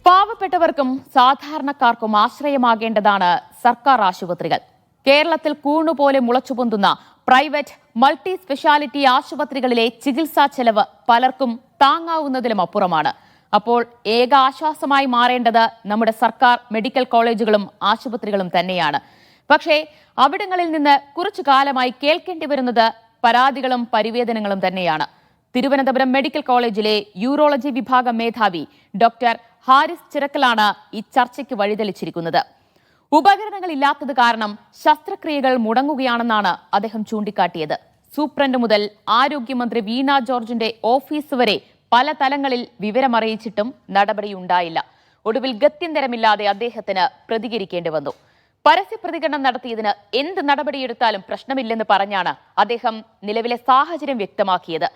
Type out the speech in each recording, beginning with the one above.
പാവപ്പെട്ടവർക്കും സാധാരണക്കാർക്കും ആശ്രയമാകേണ്ടതാണ് സർക്കാർ ആശുപത്രികൾ. കേരളത്തിൽ കൂണുപോലെ മുളച്ചുപൊന്തുന്ന പ്രൈവറ്റ് മൾട്ടി സ്പെഷ്യാലിറ്റി ആശുപത്രികളിലെ ചികിത്സാ ചെലവ് പലർക്കും താങ്ങാവുന്നതിലും അപ്പുറമാണ്. അപ്പോൾ ഏക ആശ്വാസമായി മാറേണ്ടത് നമ്മുടെ സർക്കാർ മെഡിക്കൽ കോളേജുകളും ആശുപത്രികളും തന്നെയാണ്. പക്ഷേ അവിടങ്ങളിൽ നിന്ന് കുറച്ചു കാലമായി കേൾക്കേണ്ടി വരുന്നത് പരാതികളും പരിവേദനങ്ങളും തന്നെയാണ്. തിരുവനന്തപുരം മെഡിക്കൽ കോളേജിലെ യൂറോളജി വിഭാഗം മേധാവി ഡോക്ടർ ഹാരിസ് ചിറക്കലാണ് ഈ ചർച്ചയ്ക്ക് വഴിതെളിച്ചിരിക്കുന്നത്. ഉപകരണങ്ങളില്ലാത്തത് കാരണം ശസ്ത്രക്രിയകൾ മുടങ്ങുകയാണെന്നാണ് അദ്ദേഹം ചൂണ്ടിക്കാട്ടിയത്. സൂപ്രണ്ട് മുതൽ ആരോഗ്യമന്ത്രി വീണ ജോർജിന്റെ ഓഫീസ് വരെ പല തലങ്ങളിൽ വിവരമറിയിച്ചിട്ടും നടപടിയുണ്ടായില്ല. ഒടുവിൽ ഗത്യന്തരമില്ലാതെ അദ്ദേഹത്തിന് പ്രതികരിക്കേണ്ടി വന്നു. പരസ്യ പ്രതികരണം നടത്തിയതിന് എന്ത് നടപടിയെടുത്താലും പ്രശ്നമില്ലെന്ന് പറഞ്ഞാണ് അദ്ദേഹം നിലവിലെ സാഹചര്യം വ്യക്തമാക്കിയത്.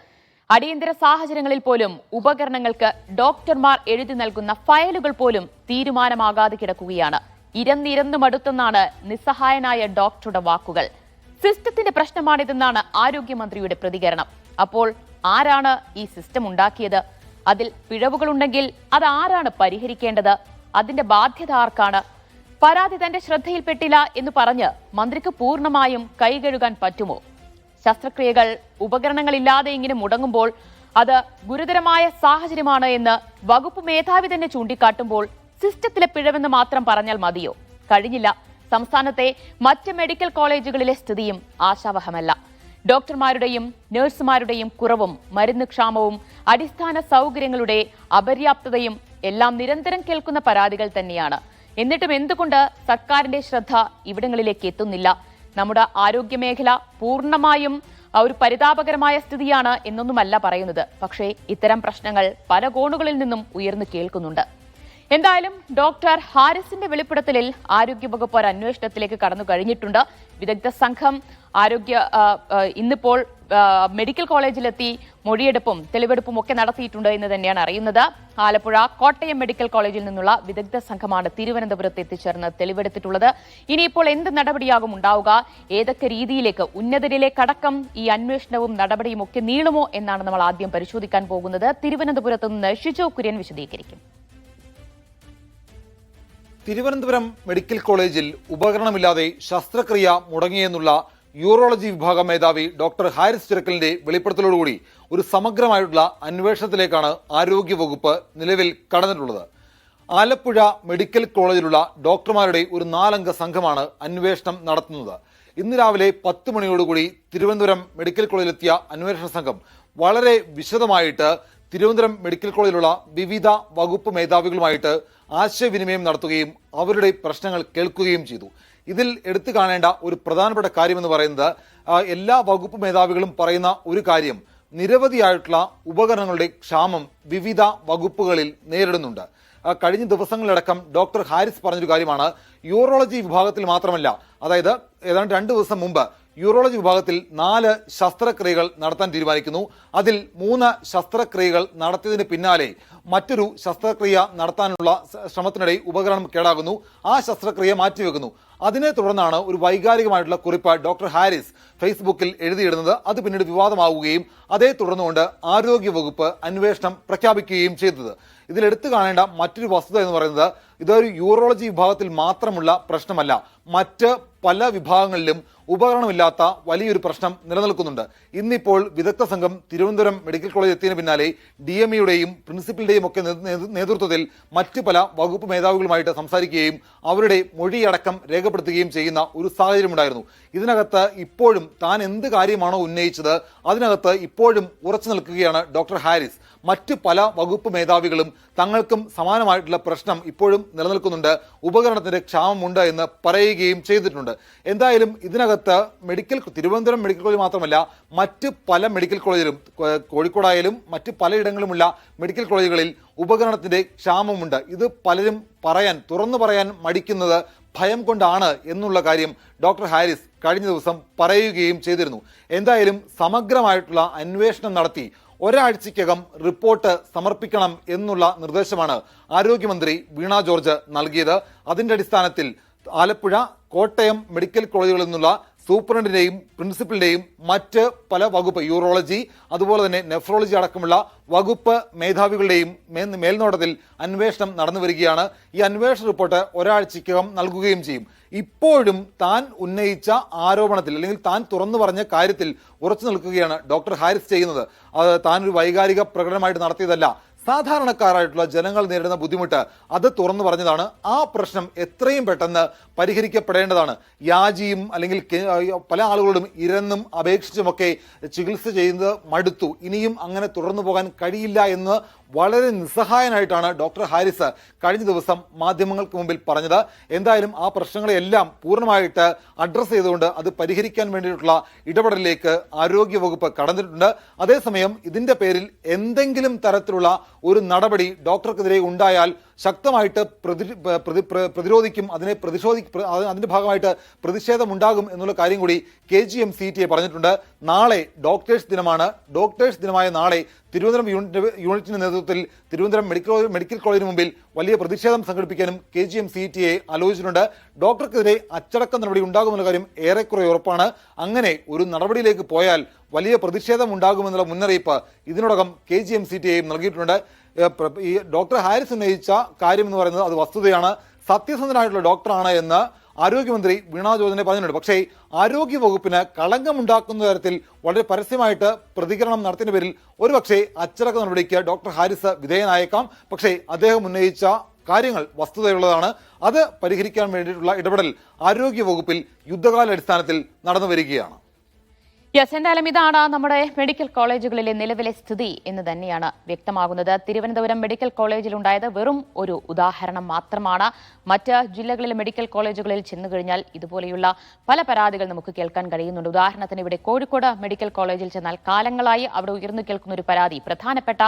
അടിയന്തര സാഹചര്യങ്ങളിൽ പോലും ഉപകരണങ്ങൾക്ക് ഡോക്ടർമാർ എഴുതി നൽകുന്ന ഫയലുകൾ പോലും തീരുമാനമാകാതെ കിടക്കുകയാണ്. ഇരന്നിരന്നു മടുത്തെന്നാണ് നിസ്സഹായനായ ഡോക്ടറുടെ വാക്കുകൾ. സിസ്റ്റത്തിന്റെ പ്രശ്നമാണിതെന്നാണ് ആരോഗ്യമന്ത്രിയുടെ പ്രതികരണം. അപ്പോൾ ആരാണ് ഈ സിസ്റ്റം ഉണ്ടാക്കിയത്? അതിൽ പിഴവുകളുണ്ടെങ്കിൽ അത് ആരാണ് പരിഹരിക്കേണ്ടത്? അതിന്റെ ബാധ്യത ആർക്കാണ്? പരാതി തന്റെ ശ്രദ്ധയിൽപ്പെട്ടില്ല എന്ന് പറഞ്ഞ് മന്ത്രിക്ക് പൂർണ്ണമായും കൈകഴുകാൻ പറ്റുമോ? ശസ്ത്രക്രിയകൾ ഉപകരണങ്ങളില്ലാതെ ഇങ്ങനെ മുടങ്ങുമ്പോൾ അത് ഗുരുതരമായ സാഹചര്യമാണ് എന്ന് വകുപ്പ് മേധാവി തന്നെ ചൂണ്ടിക്കാട്ടുമ്പോൾ സിസ്റ്റത്തിലെ പിഴവെന്ന് മാത്രം പറഞ്ഞാൽ മതിയോ? കഴിഞ്ഞില്ല. സംസ്ഥാനത്തെ മറ്റ് മെഡിക്കൽ കോളേജുകളിലെ സ്ഥിതിയും ആശാവഹമല്ല. ഡോക്ടർമാരുടെയും നഴ്സുമാരുടെയും കുറവും മരുന്ന് ക്ഷാമവും അടിസ്ഥാന സൗകര്യങ്ങളുടെ അപര്യാപ്തതയും എല്ലാം നിരന്തരം കേൾക്കുന്ന പരാതികൾ തന്നെയാണ്. എന്നിട്ടും എന്തുകൊണ്ട് സർക്കാരിന്റെ ശ്രദ്ധ ഇവിടങ്ങളിലേക്ക് എത്തുന്നില്ല? നമ്മുടെ ആരോഗ്യമേഖല പൂർണ്ണമായും ഒരു പരിതാപകരമായ സ്ഥിതിയാണ് എന്നൊന്നുമല്ല പറയുന്നത്. പക്ഷേ ഇത്തരം പ്രശ്നങ്ങൾ പല കോണുകളിൽ നിന്നും ഉയർന്നു കേൾക്കുന്നുണ്ട്. എന്തായാലും ഡോക്ടർ ഹാരിസിന്റെ വെളിപ്പെടുത്തലിൽ ആരോഗ്യവകുപ്പ് ഒരു അന്വേഷണത്തിലേക്ക് കടന്നു കഴിഞ്ഞിട്ടുണ്ട്. വിദഗ്ധ സംഘം ഇന്നിപ്പോൾ മെഡിക്കൽ കോളേജിലെത്തി മൊഴിയെടുപ്പും തെളിവെടുപ്പും ഒക്കെ നടത്തിയിട്ടുണ്ട് എന്ന് തന്നെയാണ് അറിയുന്നത്. ആലപ്പുഴ, കോട്ടയം മെഡിക്കൽ കോളേജിൽ നിന്നുള്ള വിദഗ്ധ സംഘമാണ് തിരുവനന്തപുരത്ത് എത്തിച്ചേർന്ന് തെളിവെടുത്തിട്ടുള്ളത്. ഇനിയിപ്പോൾ എന്ത് നടപടിയാകും ഉണ്ടാവുക? ഏതൊക്കെ രീതിയിലേക്ക് ഉന്നതരിലേക്കടക്കം ഈ അന്വേഷണവും നടപടിയും ഒക്കെ നീളുമോ എന്നാണ് നമ്മൾ ആദ്യം പരിശോധിക്കാൻ പോകുന്നത്. തിരുവനന്തപുരത്ത് നിന്ന് ഷിജോ കുര്യൻ വിശദീകരിക്കും. തിരുവനന്തപുരം മെഡിക്കൽ കോളേജിൽ ഉപകരണമില്ലാതെ ശസ്ത്രക്രിയ മുടങ്ങിയെന്നുള്ള യൂറോളജി വിഭാഗം മേധാവി ഡോക്ടർ ഹാരിസ് ചിറക്കലിന്റെ വെളിപ്പെടുത്തലോടുകൂടി ഒരു സമഗ്രമായിട്ടുള്ള അന്വേഷണത്തിലേക്കാണ് ആരോഗ്യവകുപ്പ് നിലവിൽ കടന്നിട്ടുള്ളത്. ആലപ്പുഴ മെഡിക്കൽ കോളേജിലുള്ള ഡോക്ടർമാരുടെ ഒരു 4 അംഗ സംഘമാണ് അന്വേഷണം നടത്തുന്നത്. ഇന്ന് രാവിലെ 10 മണിയോടുകൂടി തിരുവനന്തപുരം മെഡിക്കൽ കോളേജിലെത്തിയ അന്വേഷണ സംഘം വളരെ വിശദമായിട്ട് തിരുവനന്തപുരം മെഡിക്കൽ കോളേജിലുള്ള വിവിധ വകുപ്പ് മേധാവികളുമായിട്ട് ആശയവിനിമയം നടത്തുകയും അവരുടെ പ്രശ്നങ്ങൾ കേൾക്കുകയും ചെയ്തു. ഇതിൽ എടുത്തു കാണേണ്ട ഒരു പ്രധാനപ്പെട്ട കാര്യമെന്ന് പറയുന്നത് എല്ലാ വകുപ്പ് മേധാവികളും പറയുന്ന ഒരു കാര്യം, നിരവധിയായിട്ടുള്ള ഉപകരണങ്ങളുടെ ക്ഷാമം വിവിധ വകുപ്പുകളിൽ നേരിടുന്നുണ്ട്. കഴിഞ്ഞ ദിവസങ്ങളിലടക്കം ഡോക്ടർ ഹാരിസ് പറഞ്ഞൊരു കാര്യമാണ്, യൂറോളജി വിഭാഗത്തിൽ മാത്രമല്ല, അതായത് ഏതാണ്ട് 2 ദിവസം മുമ്പ് യൂറോളജി വിഭാഗത്തിൽ 4 ശസ്ത്രക്രിയകൾ നടത്താൻ തീരുമാനിക്കുന്നു. അതിൽ 3 ശസ്ത്രക്രിയകൾ നടത്തിയതിന് പിന്നാലെ മറ്റൊരു ശസ്ത്രക്രിയ നടത്താനുള്ള ശ്രമത്തിനിടെ ഉപകരണം കേടാകുന്നു. ആ ശസ്ത്രക്രിയ മാറ്റിവെക്കുന്നു. അതിനെ തുടർന്നാണ് ഒരു വൈകാരികമായിട്ടുള്ള കുറിപ്പ് ഡോക്ടർ ഹാരിസ് ഫേസ്ബുക്കിൽ എഴുതിയിടുന്നത്. അത് പിന്നീട് വിവാദമാവുകയും അതേ തുടർന്നുകൊണ്ട് ആരോഗ്യവകുപ്പ് അന്വേഷണം പ്രഖ്യാപിക്കുകയും ചെയ്തത്. ഇതിലെടുത്തു കാണേണ്ട മറ്റൊരു വസ്തുത എന്ന് പറയുന്നത്, ഇതൊരു യൂറോളജി വിഭാഗത്തിൽ മാത്രമുള്ള പ്രശ്നമല്ല. മറ്റ് പല വിഭാഗങ്ങളിലും ഉപകരണമില്ലാത്ത വലിയൊരു പ്രശ്നം നിലനിൽക്കുന്നുണ്ട്. ഇന്നിപ്പോൾ വിദഗ്ധ സംഘം തിരുവനന്തപുരം മെഡിക്കൽ കോളേജ് എത്തിയതിന് പിന്നാലെ DMEയുടെയും പ്രിൻസിപ്പലിന്റെയും ഒക്കെ നേതൃത്വത്തിൽ മറ്റ് പല വകുപ്പ് മേധാവികളുമായിട്ട് സംസാരിക്കുകയും അവരുടെ മൊഴിയടക്കം രേഖപ്പെടുത്തുകയും ചെയ്യുന്ന ഒരു സാഹചര്യമുണ്ടായിരുന്നു. ഇതിനകത്ത് ഇപ്പോഴും താൻ എന്ത് കാര്യമാണോ ഉന്നയിച്ചത് അതിനകത്ത് ഇപ്പോഴും ഉറച്ചു നിൽക്കുകയാണ് ഡോക്ടർ ഹാരിസ്. മറ്റ് പല വകുപ്പ് മേധാവികളും തങ്ങൾക്കും സമാനമായിട്ടുള്ള പ്രശ്നം ഇപ്പോഴും നിലനിൽക്കുന്നുണ്ട്, ഉപകരണത്തിന്റെ ക്ഷാമമുണ്ട് എന്ന് പറയുകയും ചെയ്തിട്ടുണ്ട്. എന്തായാലും ഇതിനകത്ത് തിരുവനന്തപുരം മെഡിക്കൽ കോളേജ് മാത്രമല്ല, മറ്റ് പല മെഡിക്കൽ കോളേജിലും, കോഴിക്കോടായാലും മറ്റ് പലയിടങ്ങളുമുള്ള മെഡിക്കൽ കോളേജുകളിൽ ഉപകരണത്തിന്റെ ക്ഷാമമുണ്ട്. ഇത് പലരും തുറന്നു പറയാൻ മടിക്കുന്നത് ഭയം കൊണ്ടാണ് എന്നുള്ള കാര്യം ഡോക്ടർ ഹാരിസ് കഴിഞ്ഞ ദിവസം പറയുകയും ചെയ്തിരുന്നു. എന്തായാലും സമഗ്രമായിട്ടുള്ള അന്വേഷണം നടത്തി ഒരാഴ്ചയ്ക്കകം റിപ്പോർട്ട് സമർപ്പിക്കണം എന്നുള്ള നിർദ്ദേശമാണ് ആരോഗ്യമന്ത്രി വീണ ജോർജ് നൽകിയത്. അതിന്റെ അടിസ്ഥാനത്തിൽ ആലപ്പുഴ, കോട്ടയം മെഡിക്കൽ കോളേജുകളിൽ നിന്നുള്ള സൂപ്രണ്ടിന്റെയും പ്രിൻസിപ്പലിന്റെയും മറ്റ് പല വകുപ്പ് യൂറോളജി അതുപോലെ തന്നെ നെഫ്രോളജി അടക്കമുള്ള വകുപ്പ് മേധാവികളുടെയും മേൽനോട്ടത്തിൽ അന്വേഷണം നടന്നു വരികയാണ്. ഈ അന്വേഷണ റിപ്പോർട്ട് ഒരാഴ്ചയ്ക്കകം നൽകുകയും ചെയ്യും. ഇപ്പോഴും താൻ ഉന്നയിച്ച ആരോപണത്തിൽ അല്ലെങ്കിൽ താൻ തുറന്നു പറഞ്ഞ കാര്യത്തിൽ ഉറച്ചു നിൽക്കുകയാണ് ഡോക്ടർ ഹാരിസ് ചെയ്യുന്നത്. അത് താൻ ഒരു വൈകാരിക പ്രകടനമായിട്ട് നടത്തിയതല്ല. സാധാരണക്കാരായിട്ടുള്ള ജനങ്ങൾ നേരിടുന്ന ബുദ്ധിമുട്ട് അത് തുറന്നു പറഞ്ഞതാണ്. ആ പ്രശ്നം എത്രയും പെട്ടെന്ന് പരിഹരിക്കപ്പെടേണ്ടതാണ്. യാചിയും അല്ലെങ്കിൽ പല ആളുകളോടും ഇരന്നും അപേക്ഷിച്ചുമൊക്കെ ചികിത്സ ചെയ്യുന്നത് മടുത്തു, ഇനിയും അങ്ങനെ തുടർന്നു പോകാൻ കഴിയില്ല എന്ന് വളരെ നിസ്സഹായനായിട്ടാണ് ഡോക്ടർ ഹാരിസ് കഴിഞ്ഞ ദിവസം മാധ്യമങ്ങൾക്ക് മുമ്പിൽ പറഞ്ഞത്. എന്തായാലും ആ പ്രശ്നങ്ങളെല്ലാം പൂർണ്ണമായിട്ട് അഡ്രസ്സ് ചെയ്തുകൊണ്ട് അത് പരിഹരിക്കാൻ വേണ്ടിയിട്ടുള്ള ഇടപെടലിലേക്ക് ആരോഗ്യവകുപ്പ് കടന്നിട്ടുണ്ട്. അതേസമയം ഇതിന്റെ പേരിൽ എന്തെങ്കിലും തരത്തിലുള്ള ഒരു നടപടി ഡോക്ടർക്കെതിരെ ഉണ്ടായാൽ ശക്തമായിട്ട് പ്രതിരോധിക്കും, അതിന്റെ ഭാഗമായിട്ട് പ്രതിഷേധമുണ്ടാകും എന്നുള്ള കാര്യം കൂടി KGM-CTA പറഞ്ഞിട്ടുണ്ട്. നാളെ ഡോക്ടേഴ്സ് ദിനമാണ്. ഡോക്ടേഴ്സ് ദിനമായ നാളെ തിരുവനന്തപുരം യൂണിറ്റിന്റെ നേതൃത്വത്തിൽ തിരുവനന്തപുരം മെഡിക്കൽ കോളേജിന് മുമ്പിൽ വലിയ പ്രതിഷേധം സംഘടിപ്പിക്കാനും KGM-CTA ആലോചിച്ചിട്ടുണ്ട്. ഡോക്ടർക്കെതിരെ അച്ചടക്ക നടപടി ഉണ്ടാകുമെന്ന കാര്യം ഏറെക്കുറെ ഉറപ്പാണ്. അങ്ങനെ ഒരു നടപടിയിലേക്ക് പോയാൽ വലിയ പ്രതിഷേധം ഉണ്ടാകുമെന്നുള്ള മുന്നറിയിപ്പ് ഇതിനോടകം KGM-CTA നൽകിയിട്ടുണ്ട്. ഈ ഡോക്ടർ ഹാരിസ് ഉന്നയിച്ച കാര്യം എന്ന് പറയുന്നത് അത് വസ്തുതയാണ്. സത്യസന്ധനായിട്ടുള്ള ഡോക്ടറാണ് എന്ന് ആരോഗ്യമന്ത്രി വീണ ജോർജിനെ പറഞ്ഞിട്ടുണ്ട്. പക്ഷേ ആരോഗ്യവകുപ്പിന് കളങ്കമുണ്ടാക്കുന്ന തരത്തിൽ വളരെ പരസ്യമായിട്ട് പ്രതികരണം നടത്തിയതിന്റെ പേരിൽ ഒരുപക്ഷെ അച്ചടക്ക നടപടിക്ക് ഡോക്ടർ ഹാരിസ് വിധേയനായേക്കാം. പക്ഷേ അദ്ദേഹം ഉന്നയിച്ച കാര്യങ്ങൾ വസ്തുതയുള്ളതാണ്. അത് പരിഹരിക്കാൻ വേണ്ടിയിട്ടുള്ള ഇടപെടൽ ആരോഗ്യവകുപ്പിൽ യുദ്ധകാലാടിസ്ഥാനത്തിൽ നടന്നു വരികയാണ്. എന്തായാലും ഇതാണ് നമ്മുടെ മെഡിക്കൽ കോളേജുകളിലെ നിലവിലെ സ്ഥിതി എന്ന് തന്നെയാണ് വ്യക്തമാകുന്നത്. തിരുവനന്തപുരം മെഡിക്കൽ കോളേജിലുണ്ടായത് വെറും ഒരു ഉദാഹരണം മാത്രമാണ്. മറ്റ് ജില്ലകളിലെ മെഡിക്കൽ കോളേജുകളിൽ ചെന്നു കഴിഞ്ഞാൽ ഇതുപോലെയുള്ള പല പരാതികൾ നമുക്ക് കേൾക്കാൻ കഴിയുന്നുണ്ട്. ഉദാഹരണത്തിന് ഇവിടെ കോഴിക്കോട് മെഡിക്കൽ കോളേജിൽ ചെന്നാൽ കാലങ്ങളായി അവിടെ ഉയർന്നു കേൾക്കുന്ന ഒരു പരാതി, പ്രധാനപ്പെട്ട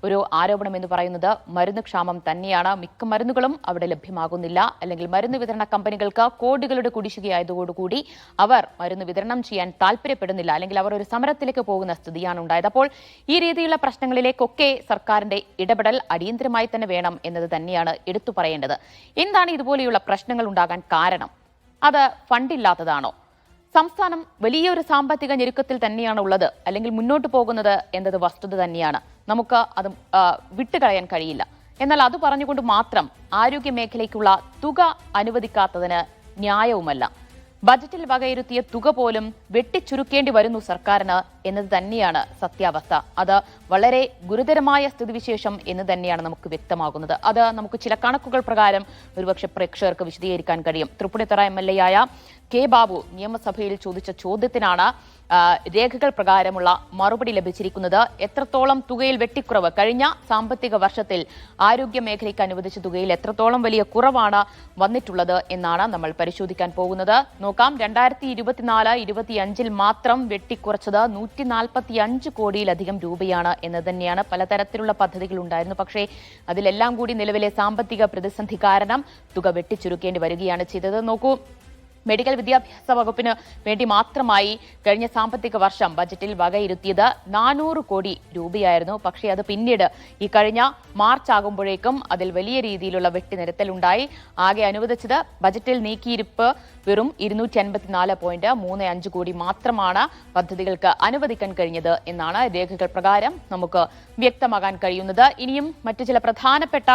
ഒരു ആരോപണം എന്ന് പറയുന്നത് മരുന്ന് ക്ഷാമം തന്നെയാണ്. മിക്ക മരുന്നുകളും അവിടെ ലഭ്യമാകുന്നില്ല, അല്ലെങ്കിൽ മരുന്ന് വിതരണ കമ്പനികൾക്ക് കോടികളുടെ കുടിശ്ശികയായതോടുകൂടി അവർ മരുന്ന് വിതരണം ചെയ്യാൻ താല്പര്യപ്പെടുന്നില്ല, അല്ലെങ്കിൽ അവർ ഒരു സമരത്തിലേക്ക് പോകുന്ന സ്ഥിതിയാണ് ഉണ്ടായത്. അപ്പോൾ ഈ രീതിയിലുള്ള പ്രശ്നങ്ങളിലേക്കൊക്കെ സർക്കാരിന്റെ ഇടപെടൽ അടിയന്തരമായി തന്നെ വേണം എന്നത് തന്നെയാണ് എടുത്തു പറയേണ്ടത്. എന്താണ് ഇതുപോലെയുള്ള പ്രശ്നങ്ങൾ ഉണ്ടാകാൻ കാരണം? അത് ഫണ്ടില്ലാത്തതാണോ? സംസ്ഥാനം വലിയൊരു സാമ്പത്തിക ഞെരുക്കത്തിൽ തന്നെയാണ് ഉള്ളത്, അല്ലെങ്കിൽ മുന്നോട്ട് പോകുന്നത് എന്നത് വസ്തുത തന്നെയാണ്. നമുക്ക് അത് വിട്ടുകളയാൻ കഴിയില്ല. എന്നാൽ അത് പറഞ്ഞുകൊണ്ട് മാത്രം ആരോഗ്യ മേഖലയ്ക്കുള്ള തുക അനുവദിക്കാത്തതിന് ന്യായവുമല്ല. ബജറ്റിൽ വകയിരുത്തിയ തുക പോലും വെട്ടിച്ചുരുക്കേണ്ടി വരുന്നു സർക്കാരിന് എന്നത് തന്നെയാണ് സത്യാവസ്ഥ. അത് വളരെ ഗുരുതരമായ സ്ഥിതിവിശേഷം എന്ന് തന്നെയാണ് നമുക്ക് വ്യക്തമാകുന്നത്. അത് നമുക്ക് ചില കണക്കുകൾ പ്രകാരം ഒരുപക്ഷെ പ്രേക്ഷകർക്ക് വിശദീകരിക്കാൻ കഴിയും. തൃപ്പൂണിത്തുറ MLA ആയ K. ബാബു നിയമസഭയിൽ ചോദിച്ച ചോദ്യത്തിനാണ് രേഖകൾ പ്രകാരമുള്ള മറുപടി ലഭിച്ചിരിക്കുന്നത്. എത്രത്തോളം തുകയിൽ വെട്ടിക്കുറവ്, കഴിഞ്ഞ സാമ്പത്തിക വർഷത്തിൽ ആരോഗ്യ മേഖലയ്ക്ക് അനുവദിച്ച തുകയിൽ എത്രത്തോളം വലിയ കുറവാണ് വന്നിട്ടുള്ളത് എന്നാണ് നമ്മൾ പരിശോധിക്കാൻ പോകുന്നത്. നോക്കാം. 2024-25 മാത്രം വെട്ടിക്കുറച്ചത് 145 കോടിയിലധികം രൂപയാണ് എന്ന് തന്നെയാണ്. പലതരത്തിലുള്ള പദ്ധതികൾ ഉണ്ടായിരുന്നു. പക്ഷേ അതിലെല്ലാം കൂടി നിലവിലെ സാമ്പത്തിക പ്രതിസന്ധി കാരണം തുക വെട്ടിച്ചുരുക്കേണ്ടി വരികയാണ് ചെയ്തത്. നോക്കൂ, മെഡിക്കൽ വിദ്യാഭ്യാസ വകുപ്പിന് വേണ്ടി മാത്രമായി കഴിഞ്ഞ സാമ്പത്തിക വർഷം ബജറ്റിൽ വകയിരുത്തിയത് 400 കോടി രൂപയായിരുന്നു. പക്ഷേ അത് പിന്നീട് ഈ കഴിഞ്ഞ മാർച്ച് ആകുമ്പോഴേക്കും അതിൽ വലിയ രീതിയിലുള്ള വെട്ടിനിരത്തലുണ്ടായി. ആകെ അനുവദിച്ചത് ബജറ്റിൽ നീക്കിയിരിപ്പ് വെറും 254.35 കോടി മാത്രമാണ് പദ്ധതികൾക്ക് അനുവദിക്കാൻ കഴിഞ്ഞത് എന്നാണ് രേഖകൾ പ്രകാരം നമുക്ക് വ്യക്തമാകാൻ കഴിയുന്നത്. ഇനിയും മറ്റു ചില പ്രധാനപ്പെട്ട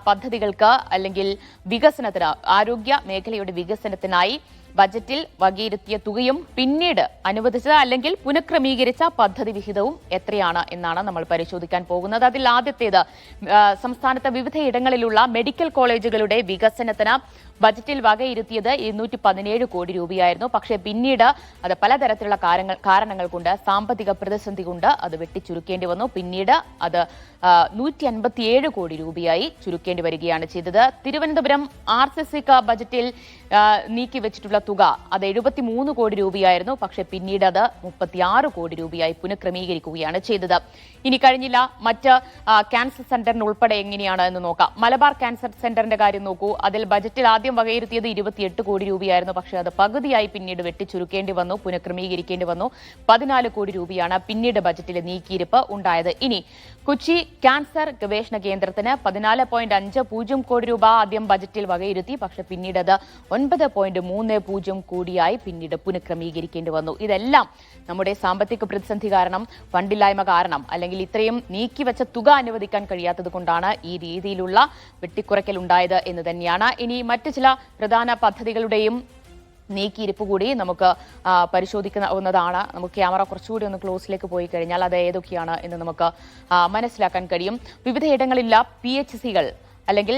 പദ്ധതികൾക്ക് അല്ലെങ്കിൽ വികസനത്തിന്, ആരോഗ്യ മേഖലയുടെ വികസനത്തിനായി ബജറ്റിൽ വകയിരുത്തിയ തുകയും പിന്നീട് അനുവദിച്ചത് അല്ലെങ്കിൽ പുനഃക്രമീകരിച്ച പദ്ധതി വിഹിതവും എത്രയാണ് എന്നാണ് നമ്മൾ പരിശോധിക്കാൻ പോകുന്നത്. അതിൽ ആദ്യത്തേത് സംസ്ഥാനത്തെ വിവിധയിടങ്ങളിലുള്ള മെഡിക്കൽ കോളേജുകളുടെ വികസനത്തിന് ബജറ്റിൽ വകയിരുത്തിയത് 217 കോടി രൂപയായിരുന്നു. പക്ഷേ പിന്നീട് അത് പലതരത്തിലുള്ള കാരണങ്ങൾ കൊണ്ട്, സാമ്പത്തിക പ്രതിസന്ധി കൊണ്ട് അത് വെട്ടിച്ചുരുക്കേണ്ടി വന്നു. പിന്നീട് അത് 157 കോടി രൂപയായി ചുരുക്കേണ്ടി വരികയാണ് ചെയ്തത്. തിരുവനന്തപുരം RCCക്ക് ബജറ്റിൽ നീക്കിവെച്ചിട്ടുള്ള തുക അത് 73 കോടി രൂപയായിരുന്നു. പക്ഷെ പിന്നീട് അത് 36 കോടി രൂപയായി പുനഃക്രമീകരിക്കുകയാണ് ചെയ്തത്. ഇനി കഴിഞ്ഞില്ല, മറ്റ് ക്യാൻസർ സെന്ററിന് ഉൾപ്പെടെ എങ്ങനെയാണ് എന്ന് നോക്കാം. മലബാർ ക്യാൻസർ സെന്ററിന്റെ കാര്യം നോക്കൂ. അതിൽ ബജറ്റിൽ ആദ്യം വകയിരുത്തിയത് 28 കോടി രൂപയായിരുന്നു. പക്ഷേ അത് പകുതിയായി പിന്നീട് വെട്ടിച്ചുരുക്കേണ്ടി വന്നു, പുനഃക്രമീകരിക്കേണ്ടി വന്നു. 14 കോടി രൂപയാണ് പിന്നീട് ബജറ്റിലെ നീക്കിയിരിപ്പ് ഉണ്ടായത്. ഇനി കൊച്ചി ക്യാൻസർ ഗവേഷണ കേന്ദ്രത്തിന് 14.50 കോടി രൂപ ആദ്യം ബജറ്റിൽ വകയിരുത്തി. പക്ഷെ പിന്നീട് അത് 9.30 കോടിയായി പിന്നീട് പുനഃക്രമീകരിക്കേണ്ടി വന്നു. ഇതെല്ലാം നമ്മുടെ സാമ്പത്തിക പ്രതിസന്ധി കാരണം, ഫണ്ടില്ലായ്മ കാരണം, അല്ലെങ്കിൽ ഇത്രയും നീക്കിവെച്ച തുക അനുവദിക്കാൻ കഴിയാത്തത് കൊണ്ടാണ് ഈ രീതിയിലുള്ള വെട്ടിക്കുറയ്ക്കൽ ഉണ്ടായത് എന്ന് തന്നെയാണ്. ഇനി മറ്റു ചില പ്രധാന പദ്ധതികളുടെയും നീക്കിയിരിപ്പ് കൂടി നമുക്ക് പരിശോധിക്കാവുന്നതാണ്. നമുക്ക് ക്യാമറ കുറച്ചുകൂടി ഒന്ന് ക്ലോസിലേക്ക് പോയി കഴിഞ്ഞാൽ അത് ഏതൊക്കെയാണ് എന്ന് നമുക്ക് മനസ്സിലാക്കാൻ കഴിയും. വിവിധയിടങ്ങളിലുള്ള PHCകൾ അല്ലെങ്കിൽ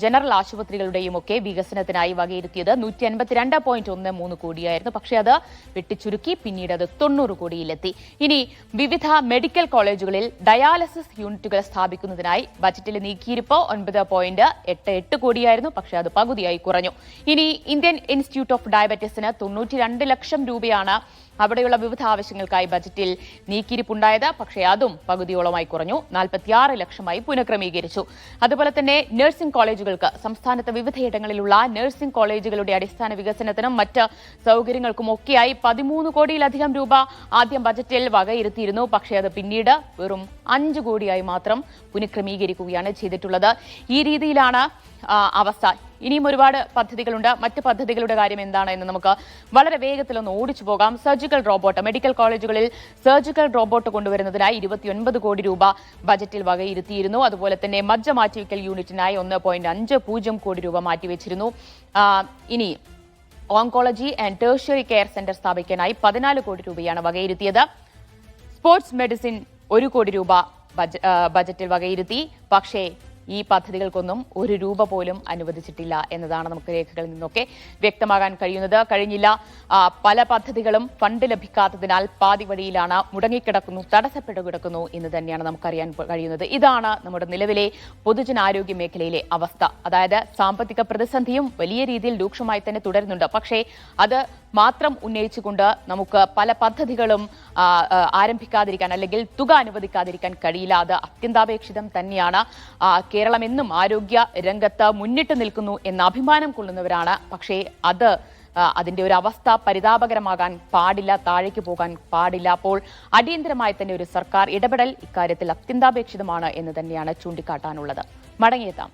ജനറൽ ആശുപത്രികളുടെയും ഒക്കെ വികസനത്തിനായി വകയിരുത്തിയത് 152.13 കോടിയായിരുന്നു. പക്ഷേ അത് വെട്ടിച്ചുരുക്കി പിന്നീട് അത് 90 കോടിയിലെത്തി. ഇനി വിവിധ മെഡിക്കൽ കോളേജുകളിൽ ഡയാലിസിസ് യൂണിറ്റുകൾ സ്ഥാപിക്കുന്നതിനായി ബജറ്റിൽ നീക്കിയിരിപ്പ് 9.88 കോടിയായിരുന്നു. പക്ഷേ അത് പകുതിയായി കുറഞ്ഞു. ഇനി ഇന്ത്യൻ ഇൻസ്റ്റിറ്റ്യൂട്ട് ഓഫ് ഡയബറ്റിസിന് 92 ലക്ഷം രൂപയാണ് അവിടെയുള്ള വിവിധ ആവശ്യങ്ങൾക്കായി ബജറ്റിൽ നീക്കിയിരിപ്പുണ്ടായത്. പക്ഷേ അതും പകുതിയോളമായി കുറഞ്ഞു, 46 ലക്ഷമായി പുനഃക്രമീകരിച്ചു. അതുപോലെ തന്നെ നഴ്സിംഗ് കോളേജുകൾക്ക് സംസ്ഥാനത്ത് വിവിധയിടങ്ങളിലുള്ള നഴ്സിംഗ് കോളേജുകളുടെ അടിസ്ഥാന വികസനത്തിനും മറ്റ് സൗകര്യങ്ങൾക്കും ഒക്കെയായി 13 കോടിയിലധികം രൂപ ആദ്യം ബജറ്റിൽ വകയിരുത്തിയിരുന്നു. പക്ഷേ അത് പിന്നീട് വെറും 5 കോടിയായി മാത്രം പുനഃക്രമീകരിക്കുകയാണ് ചെയ്തിട്ടുള്ളത്. ഈ രീതിയിലാണ് അവസ്ഥ. ഇനിയും ഒരുപാട് പദ്ധതികളുണ്ട്. മറ്റ് പദ്ധതികളുടെ കാര്യം എന്താണ് എന്ന് നമുക്ക് വളരെ വേഗത്തിലൊന്ന് ഓടിച്ചു പോകാം. സർജിക്കൽ റോബോട്ട്, മെഡിക്കൽ കോളേജുകളിൽ സർജിക്കൽ റോബോട്ട് കൊണ്ടുവരുന്നതിനായി 29 കോടി രൂപ ബജറ്റിൽ വകയിരുത്തിയിരുന്നു. അതുപോലെ തന്നെ മജ്ജ മാറ്റിവെക്കൽ യൂണിറ്റിനായി 1.50 കോടി രൂപ മാറ്റിവെച്ചിരുന്നു. ഇനി ഓങ്കോളജി ആൻഡ് ടേഴ്ഷ്യറി കെയർ സെന്റർ സ്ഥാപിക്കാനായി 14 കോടി രൂപയാണ് വകയിരുത്തിയത്. സ്പോർട്സ് മെഡിസിൻ 1 കോടി രൂപ ബജറ്റിൽ വകയിരുത്തി. പക്ഷേ ഈ പദ്ധതികൾക്കൊന്നും 1 രൂപ പോലും അനുവദിച്ചിട്ടില്ല എന്നതാണ് നമുക്ക് രേഖകളിൽ നിന്നൊക്കെ വ്യക്തമാകാൻ കഴിയുന്നത്. കഴിഞ്ഞില്ല. പല പദ്ധതികളും ഫണ്ട് ലഭിക്കാത്തതിനാൽ പാതി വഴിയിലാണ് മുടങ്ങിക്കിടക്കുന്നു, തടസ്സപ്പെട്ടു കിടക്കുന്നു എന്ന് തന്നെയാണ് നമുക്കറിയാൻ കഴിയുന്നത്. ഇതാണ് നമ്മുടെ നിലവിലെ പൊതുജനാരോഗ്യ മേഖലയിലെ അവസ്ഥ. അതായത് സാമ്പത്തിക പ്രതിസന്ധിയും വലിയ രീതിയിൽ രൂക്ഷമായി തന്നെ തുടരുന്നുണ്ട്. പക്ഷേ അത് മാത്രം ഉന്നയിച്ചുകൊണ്ട് നമുക്ക് പല പദ്ധതികളും ആരംഭിക്കാതിരിക്കാൻ അല്ലെങ്കിൽ തുക അനുവദിക്കാതിരിക്കാൻ കഴിയില്ല. അത് അത്യന്താപേക്ഷിതം തന്നെയാണ്. കേരളം എന്നും ആരോഗ്യ രംഗത്ത് മുന്നിട്ട് നിൽക്കുന്നു എന്ന അഭിമാനം കൊള്ളുന്നവരാണ്. പക്ഷേ അതിന്റെ ഒരു അവസ്ഥ പരിതാപകരമാകാൻ പാടില്ല, താഴേക്ക് പോകാൻ പാടില്ല. അപ്പോൾ അടിയന്തരമായി തന്നെ ഒരു സർക്കാർ ഇടപെടൽ ഇക്കാര്യത്തിൽ അത്യന്താപേക്ഷിതമാണ് എന്ന് തന്നെയാണ് ചൂണ്ടിക്കാട്ടാനുള്ളത്. മടങ്ങിയെത്താം.